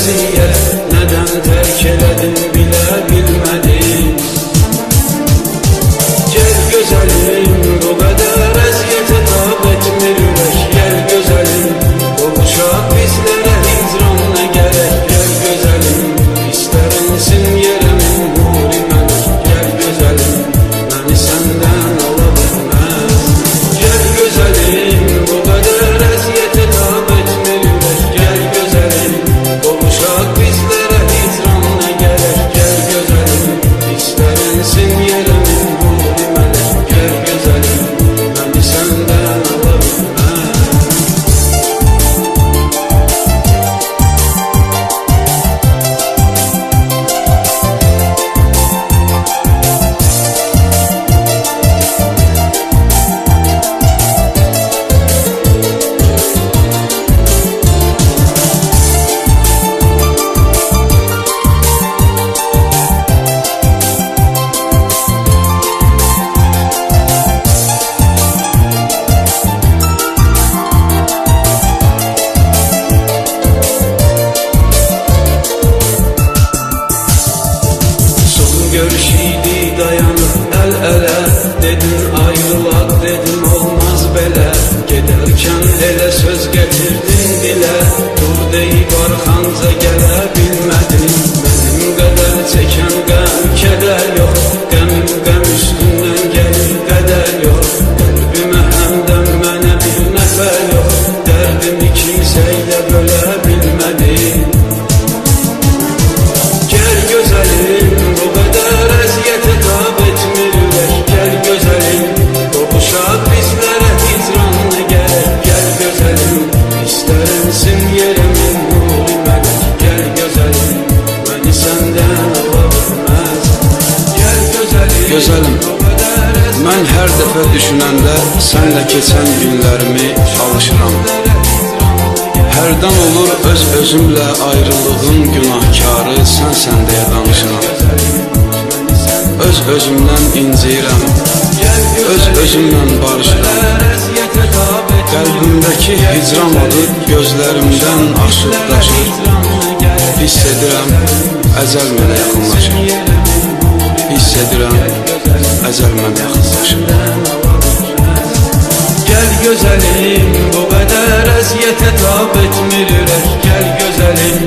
əziyyət, nədən tərk elədin bilə bilmədim. Gəl gözəlim, bu qədər əziyyətə tab etmir ürək. Gəl gözəlim, qovuşaq bizlərə hicran nə gərək. Gəl gözəlim, istərinsin yerəmin nuri mələk. Gəl gözəlim, məni səndən ala bilməz. Gəl gözəlim, bu qədər əziyyətə tab etmir ürək. Gəl gözəlim, qovuşaq bizlərə hicran nə gərək. Gəl gözəlim, istərinsin yerəmin nuri mələk. Gəl gözəlim, məni səndən ala bilməz. Görüş idi dayanıb əl-ələ, dedin ayrılaq, dedim olmaz belə. Gedərkən elə söz gətirdin dilə, dur deyib arxanca gələ bilmədin. Mənim qədər çəkən qəm, kədər yox, qəmim qəm üstündən gəlir qədər yox. Qəlbimə həmdən mənə bir nəfər yox, dərdimi kimsə ilə bölə bilmədim. Gəl gözəlim, bu qədər əziyyətə tab etmir ürək. Gəl gözəlim, qovuşaq bizlərə hicran nə gərək. Gəl gözəlim, istərinsin yerəmin nuri mələk. Gəl gözəlim, məni səndən ala bilməz. Gəl gözəlim, Gözəlim, mən hər dəfə düşünəndə sənlə keçən günlərimi alışıram. Hərdən olur öz-özümlə ayrılığın günahkarı sənsən deyə danışıram. Öz-özümdən inciyirəm, öz-özümlə barışıram. Qəlbimdəki hicran odu gözlərimdən aşıb daşır. Hiss edirəm, əcəl mənə yaxınlaşır. Hiss edirəm, əcəl mənə yaxınlaşır. Gəl gözəlim, bu qədər əziyyətə tab etmir ürək. Gəl gözəlim,